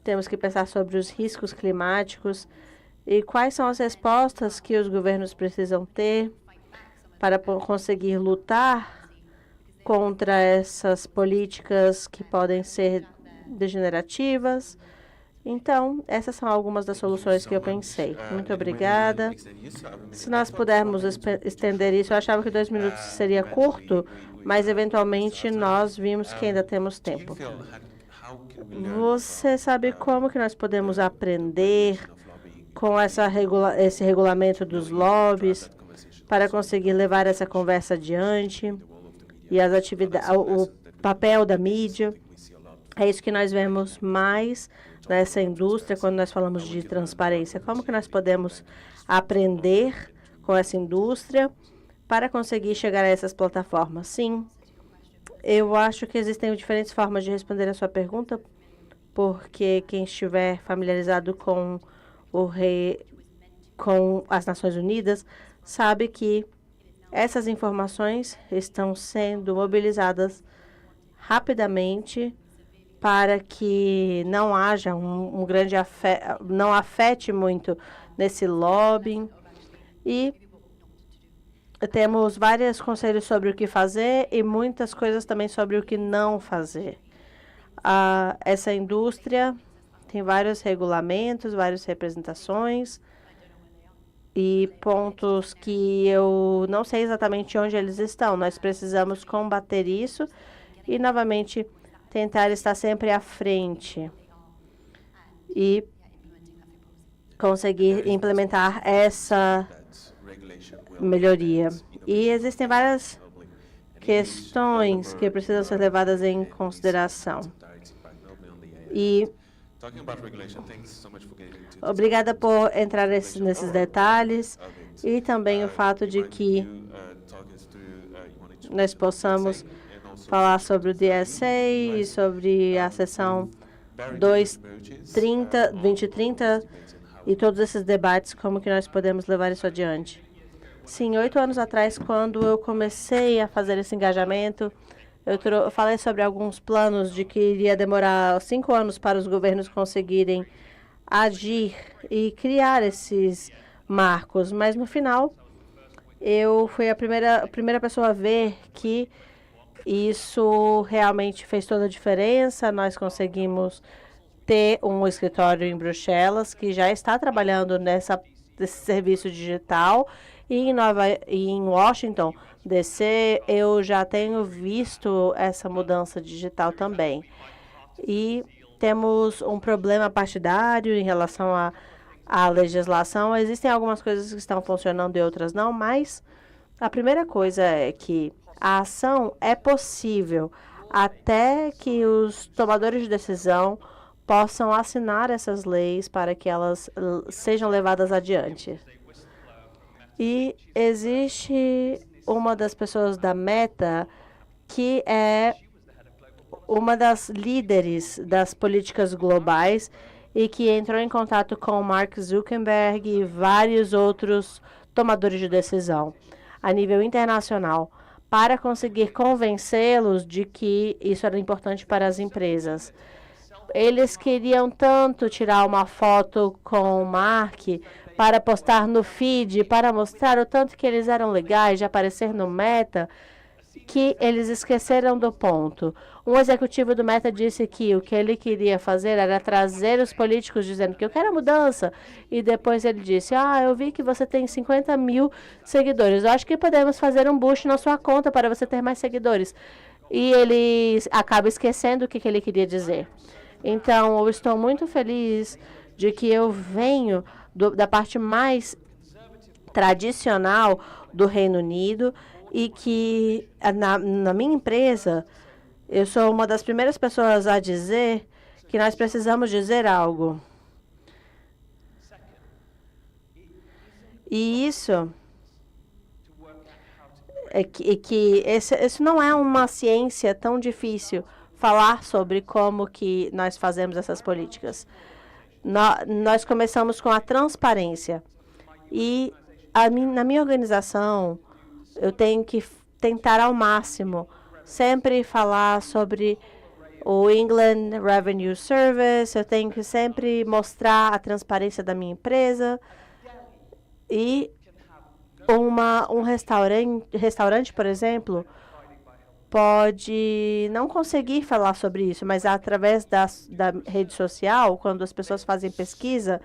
Temos que pensar sobre os riscos climáticos e quais são as respostas que os governos precisam ter para conseguir lutar contra essas políticas que podem ser degenerativas. Então, essas são algumas das soluções que eu pensei. Muito obrigada. Se nós pudermos estender isso, eu achava que 2 minutos seria curto, mas eventualmente nós vimos que ainda temos tempo. Você sabe como que nós podemos aprender com esse regulamento dos lobbies para conseguir levar essa conversa adiante e as o papel da mídia? É isso que nós vemos mais nessa indústria quando nós falamos de transparência. Como que nós podemos aprender com essa indústria para conseguir chegar a essas plataformas? Sim, eu acho que existem diferentes formas de responder a sua pergunta, porque quem estiver familiarizado com as Nações Unidas sabe que essas informações estão sendo mobilizadas rapidamente para que não haja um grande não afete muito nesse lobbying. E temos vários conselhos sobre o que fazer e muitas coisas também sobre o que não fazer. Essa indústria tem vários regulamentos, várias representações, e pontos que eu não sei exatamente onde eles estão. Nós precisamos combater isso e, novamente, tentar estar sempre à frente e conseguir implementar essa melhoria. E existem várias questões que precisam ser levadas em consideração. E obrigada por entrar nesses detalhes e também o fato de que nós possamos falar sobre o DSA e sobre a sessão 2030 e todos esses debates, como que nós podemos levar isso adiante. Sim, 8 anos atrás, quando eu comecei a fazer esse engajamento, eu falei sobre alguns planos de que iria demorar 5 anos para os governos conseguirem agir e criar esses marcos, mas no final eu fui a primeira pessoa a ver que isso realmente fez toda a diferença. Nós conseguimos ter um escritório em Bruxelas que já está trabalhando nesse serviço digital e em Washington, DC, eu já tenho visto essa mudança digital também. E temos um problema partidário em relação à legislação. Existem algumas coisas que estão funcionando e outras não, mas a primeira coisa é que a ação é possível até que os tomadores de decisão possam assinar essas leis para que elas sejam levadas adiante. E existe uma das pessoas da Meta que é uma das líderes das políticas globais e que entrou em contato com o Mark Zuckerberg e vários outros tomadores de decisão a nível internacional para conseguir convencê-los de que isso era importante para as empresas. Eles queriam tanto tirar uma foto com o Mark para postar no feed, para mostrar o tanto que eles eram legais de aparecer no Meta, que eles esqueceram do ponto. Um executivo do Meta disse que o que ele queria fazer era trazer os políticos dizendo que eu quero mudança. E depois ele disse, eu vi que você tem 50 mil seguidores. Eu acho que podemos fazer um boost na sua conta para você ter mais seguidores. E ele acaba esquecendo o que ele queria dizer. Então, eu estou muito feliz de que eu venho da parte mais tradicional do Reino Unido e que na minha empresa eu sou uma das primeiras pessoas a dizer que nós precisamos dizer algo. E isso isso não é uma ciência tão difícil falar sobre como que nós fazemos essas políticas. Nós começamos com a transparência. E na minha organização, eu tenho que tentar ao máximo sempre falar sobre o England Revenue Service, eu tenho que sempre mostrar a transparência da minha empresa. E um restaurante, por exemplo, pode não conseguir falar sobre isso, mas através da rede social, quando as pessoas fazem pesquisa,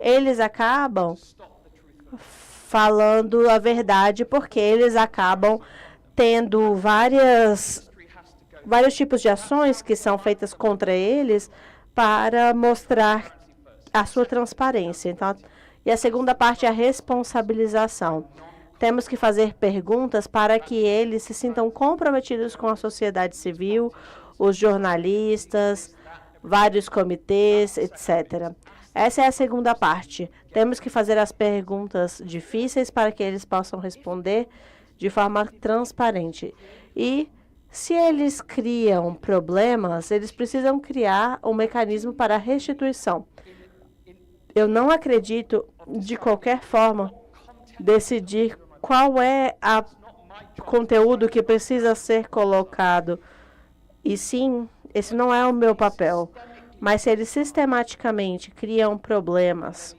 eles acabam falando a verdade, porque eles acabam tendo vários tipos de ações que são feitas contra eles para mostrar a sua transparência. Então, e a segunda parte é a responsabilização. Temos que fazer perguntas para que eles se sintam comprometidos com a sociedade civil, os jornalistas, vários comitês, etc. Essa é a segunda parte. Temos que fazer as perguntas difíceis para que eles possam responder de forma transparente. E se eles criam problemas, eles precisam criar um mecanismo para a restituição. Eu não acredito, de qualquer forma, decidir qual é o conteúdo que precisa ser colocado. E sim, esse não é o meu papel. Mas se eles sistematicamente criam problemas,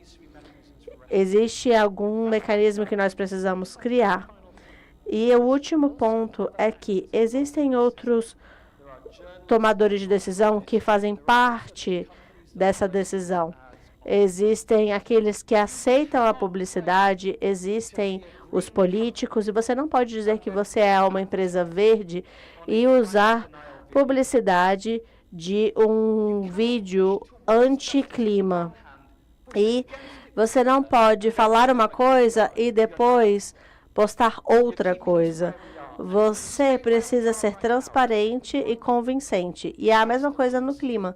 existe algum mecanismo que nós precisamos criar. E o último ponto é que existem outros tomadores de decisão que fazem parte dessa decisão. existem aqueles que aceitam a publicidade, existem os políticos, e você não pode dizer que você é uma empresa verde e usar publicidade de um vídeo anti-clima. E você não pode falar uma coisa e depois postar outra coisa. Você precisa ser transparente e convincente. E é a mesma coisa no clima.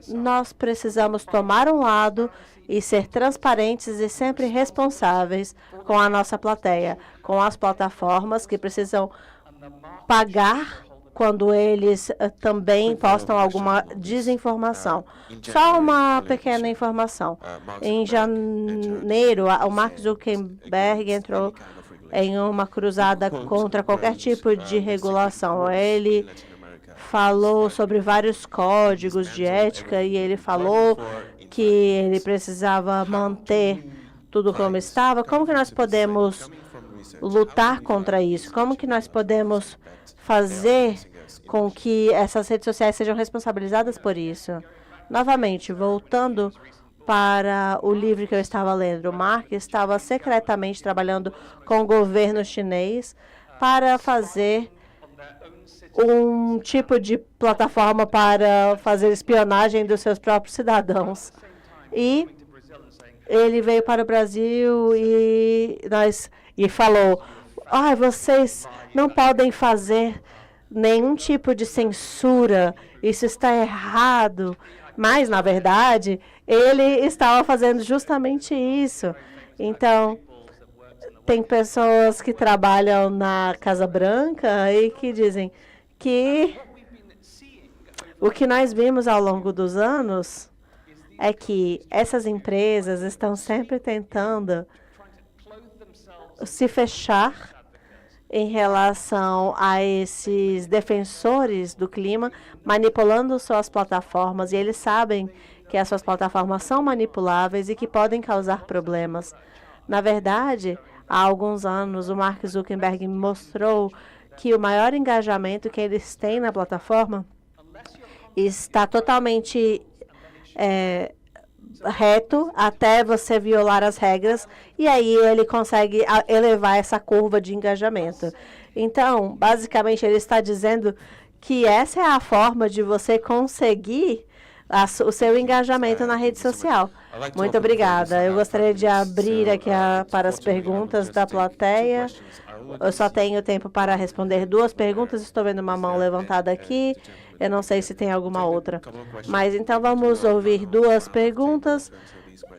Nós precisamos tomar um lado e ser transparentes e sempre responsáveis com a nossa plateia, com as plataformas que precisam pagar quando eles também postam alguma desinformação. Só uma pequena informação. Em janeiro, o Mark Zuckerberg entrou em uma cruzada contra qualquer tipo de regulação. Ele falou sobre vários códigos de ética e ele falou que ele precisava manter tudo como estava. Como que nós podemos lutar contra isso? Como que nós podemos fazer com que essas redes sociais sejam responsabilizadas por isso? Novamente, voltando para o livro que eu estava lendo, o Mark estava secretamente trabalhando com o governo chinês para fazer um tipo de plataforma para fazer espionagem dos seus próprios cidadãos. E ele veio para o Brasil e falou: vocês não podem fazer nenhum tipo de censura, isso está errado. Mas, na verdade, ele estava fazendo justamente isso. Então, tem pessoas que trabalham na Casa Branca e que dizem que o que nós vimos ao longo dos anos é que essas empresas estão sempre tentando se fechar em relação a esses defensores do clima, manipulando suas plataformas, e eles sabem que as suas plataformas são manipuláveis e que podem causar problemas. Na verdade, há alguns anos, o Mark Zuckerberg mostrou que o maior engajamento que eles têm na plataforma está totalmente reto até você violar as regras, e aí ele consegue elevar essa curva de engajamento. Então, basicamente, ele está dizendo que essa é a forma de você conseguir o seu engajamento na rede social. Muito obrigada. Eu gostaria de abrir aqui para as perguntas da plateia. Eu só tenho tempo para responder 2 perguntas. Estou vendo uma mão levantada aqui. Eu não sei se tem alguma outra. Mas então vamos ouvir 2 perguntas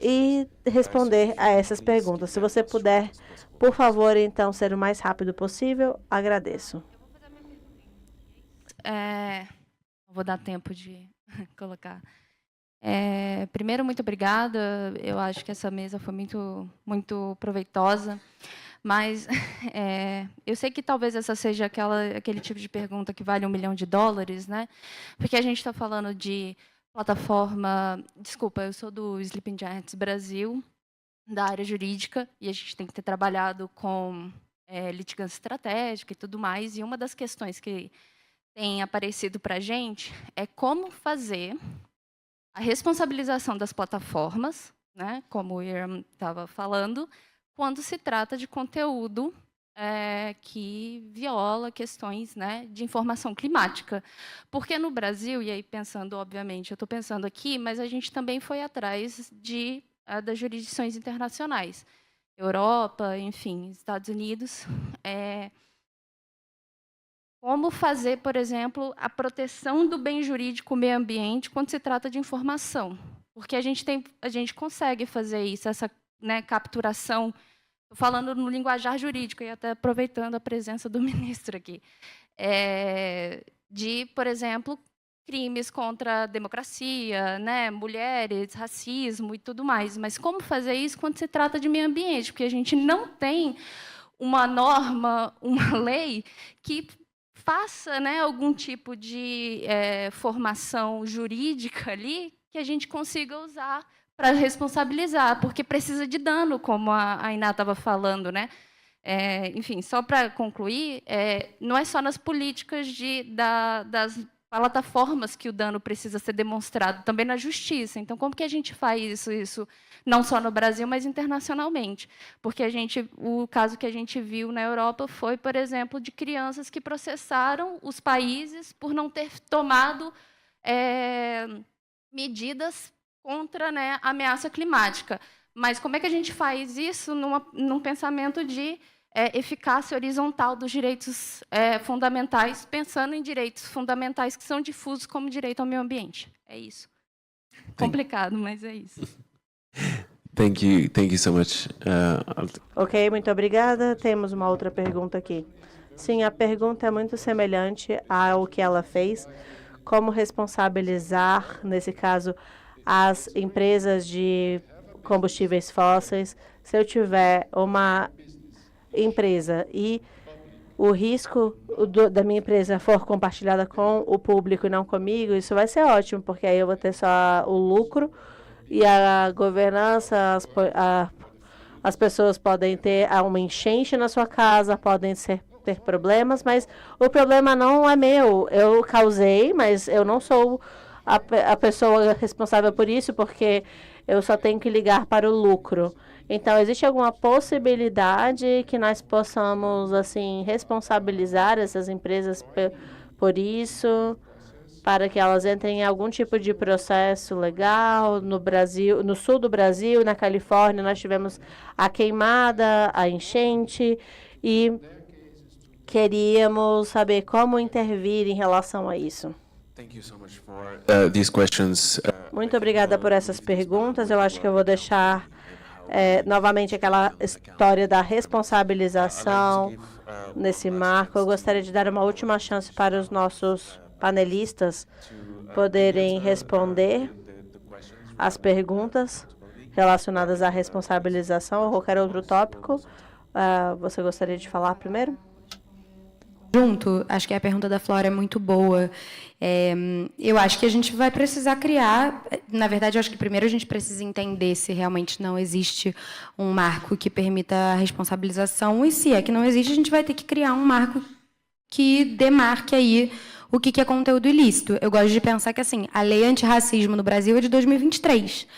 e responder a essas perguntas. Se você puder, por favor, então, ser o mais rápido possível, agradeço. Vou dar tempo de colocar. Primeiro, muito obrigada. Eu acho que essa mesa foi muito proveitosa. Mas eu sei que talvez essa seja aquele tipo de pergunta que vale $1 milhão, né? Porque a gente está falando de plataforma... Desculpa, eu sou do Sleeping Giants Brasil, da área jurídica, e a gente tem que ter trabalhado com litigância estratégica e tudo mais. E uma das questões que tem aparecido para a gente é como fazer a responsabilização das plataformas, né? Como o Iram estava falando, quando se trata de conteúdo que viola questões, né, de informação climática. Porque no Brasil, e aí pensando, obviamente, eu estou pensando aqui, mas a gente também foi atrás das jurisdições internacionais. Europa, enfim, Estados Unidos. Como fazer, por exemplo, a proteção do bem jurídico meio ambiente quando se trata de informação. Porque a gente consegue fazer isso, essa, né, capturação. Estou falando no linguajar jurídico, e até aproveitando a presença do ministro aqui, de, por exemplo, crimes contra a democracia, né, mulheres, racismo e tudo mais. Mas como fazer isso quando se trata de meio ambiente? Porque a gente não tem uma norma, uma lei que faça, né, algum tipo de formação jurídica ali que a gente consiga usar para responsabilizar, porque precisa de dano, como a Iná estava falando, né? Enfim, só para concluir, não é só nas políticas das plataformas que o dano precisa ser demonstrado também na justiça. Então, como que a gente faz isso não só no Brasil, mas internacionalmente? Porque o caso que a gente viu na Europa foi, por exemplo, de crianças que processaram os países por não ter tomado medidas contra, né, a ameaça climática. Mas como é que a gente faz isso num pensamento de eficácia horizontal dos direitos fundamentais, pensando em direitos fundamentais que são difusos como direito ao meio ambiente? É isso. Complicado, mas é isso. Thank you so much. Ok, muito obrigada. Temos uma outra pergunta aqui. Sim, a pergunta é muito semelhante ao que ela fez. Como responsabilizar, nesse caso, as empresas de combustíveis fósseis? Se eu tiver uma empresa e o risco da minha empresa for compartilhada com o público e não comigo, isso vai ser ótimo, porque aí eu vou ter só o lucro e a governança, as pessoas podem ter uma enchente na sua casa, podem ter problemas, mas o problema não é meu. Eu causei, mas eu não sou a pessoa responsável por isso, porque eu só tenho que ligar para o lucro. Então, existe alguma possibilidade que nós possamos, assim, responsabilizar essas empresas por isso, para que elas entrem em algum tipo de processo legal? No Brasil, no sul do Brasil, na Califórnia, nós tivemos a queimada, a enchente, e queríamos saber como intervir em relação a isso. Thank you so much for these questions. Muito obrigada por essas perguntas. Eu acho que eu vou deixar novamente aquela história da responsabilização nesse marco. Eu gostaria de dar uma última chance para os nossos panelistas poderem responder as perguntas relacionadas à responsabilização ou qualquer outro tópico. Você gostaria de falar primeiro? Acho que a pergunta da Flora é muito boa. Eu acho que a gente vai precisar criar... Na verdade, eu acho que primeiro a gente precisa entender se realmente não existe um marco que permita a responsabilização, e se é que não existe, a gente vai ter que criar um marco que demarque aí o que é conteúdo ilícito. Eu gosto de pensar que, assim, a lei antirracismo no Brasil é de 2023,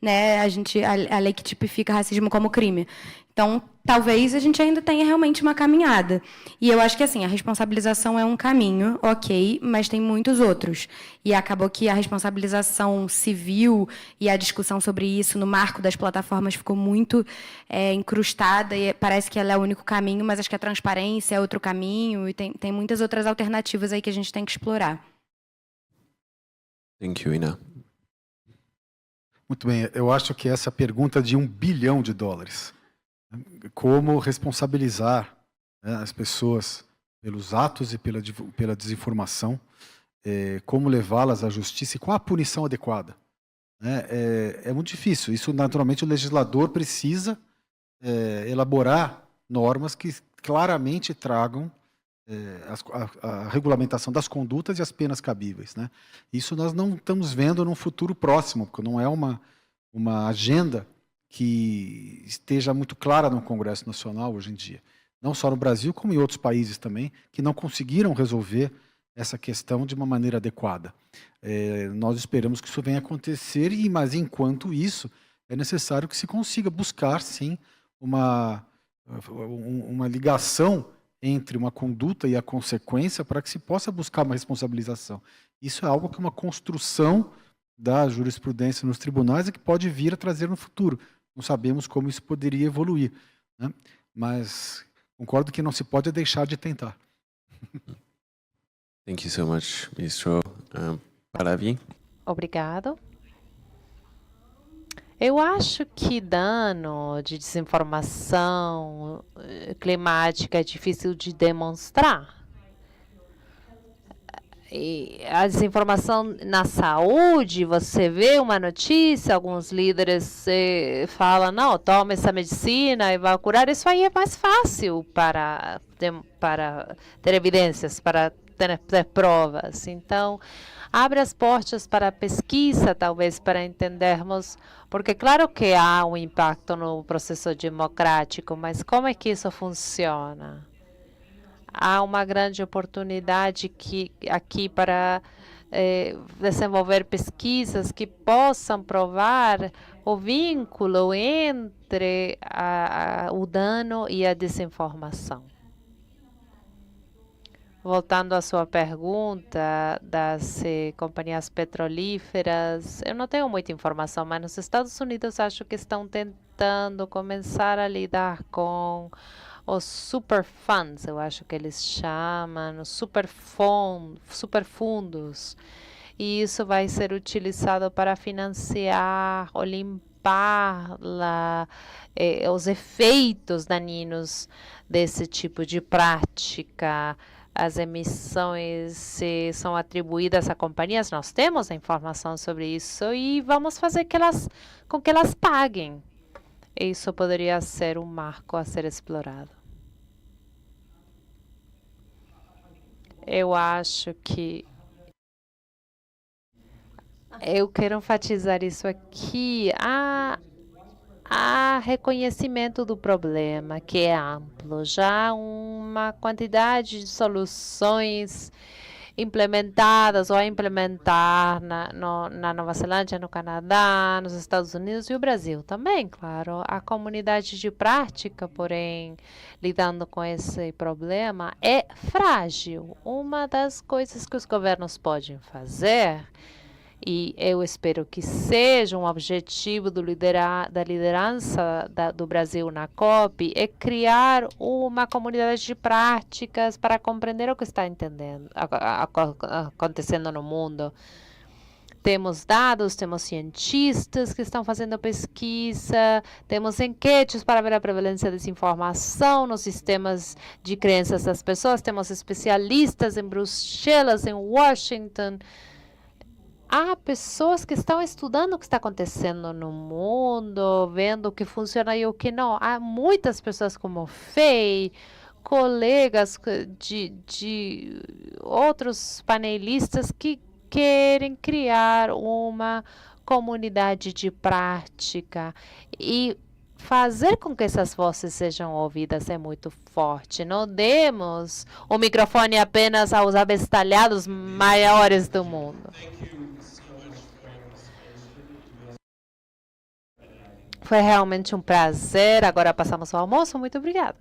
né? A lei que tipifica racismo como crime. Então, talvez a gente ainda tenha realmente uma caminhada. E eu acho que, assim, a responsabilização é um caminho, ok, mas tem muitos outros. E acabou que a responsabilização civil e a discussão sobre isso no marco das plataformas ficou muito incrustada, e parece que ela é o único caminho, mas acho que a transparência é outro caminho, e tem muitas outras alternativas aí que a gente tem que explorar. Thank you, Ina. Muito bem, eu acho que essa pergunta de $1 bilhão, como responsabilizar, né, as pessoas pelos atos e pela desinformação, como levá-las à justiça e qual a punição adequada, né? É muito difícil. Isso, naturalmente, o legislador precisa elaborar normas que claramente tragam a regulamentação das condutas e as penas cabíveis, né? Isso nós não estamos vendo num futuro próximo, porque não é uma agenda que esteja muito clara no Congresso Nacional hoje em dia. Não só no Brasil, como em outros países também, que não conseguiram resolver essa questão de uma maneira adequada. Nós esperamos que isso venha a acontecer, mas enquanto isso, é necessário que se consiga buscar, sim, uma ligação entre uma conduta e a consequência para que se possa buscar uma responsabilização. Isso é algo que é uma construção da jurisprudência nos tribunais e que pode vir a trazer no futuro. Não sabemos como isso poderia evoluir, né? Mas concordo que não se pode deixar de tentar. Thank you so much, Ministro. Pallavi? Obrigado. Eu acho que dano de desinformação climática é difícil de demonstrar. E a desinformação na saúde, você vê uma notícia, alguns líderes falam, não, toma essa medicina e vai curar. Isso aí é mais fácil para ter evidências, para ter provas. Então, abre as portas para a pesquisa, talvez, para entendermos, porque claro que há um impacto no processo democrático, mas como é que isso funciona? há uma grande oportunidade aqui para desenvolver pesquisas que possam provar o vínculo entre o dano e a desinformação. Voltando à sua pergunta das companhias petrolíferas, eu não tenho muita informação, mas nos Estados Unidos acho que estão tentando começar a lidar com os super funds, eu acho que eles chamam, os super fundos. E isso vai ser utilizado para financiar ou limpar os efeitos daninhos desse tipo de prática. As emissões são atribuídas a companhias, nós temos a informação sobre isso e vamos fazer com que elas paguem. Isso poderia ser um marco a ser explorado. Eu acho que eu quero enfatizar isso aqui. Há reconhecimento do problema, que é amplo. Já uma quantidade de soluções implementadas ou a implementar na Nova Zelândia, no Canadá, nos Estados Unidos e o Brasil também, claro. A comunidade de prática, porém, lidando com esse problema, é frágil. Uma das coisas que os governos podem fazer, e eu espero que seja um objetivo da liderança do Brasil na COP, é criar uma comunidade de práticas para compreender o que está acontecendo no mundo. Temos dados, temos cientistas que estão fazendo pesquisa, temos enquetes para ver a prevalência da desinformação nos sistemas de crenças das pessoas, temos especialistas em Bruxelas, em Washington. Há pessoas que estão estudando o que está acontecendo no mundo, vendo o que funciona e o que não. Há muitas pessoas como Fei, colegas de outros panelistas que querem criar uma comunidade de prática e fazer com que essas vozes sejam ouvidas é muito forte. Não demos o microfone apenas aos abestalhados maiores do mundo. Foi realmente um prazer. Agora passamos ao almoço. Muito obrigada.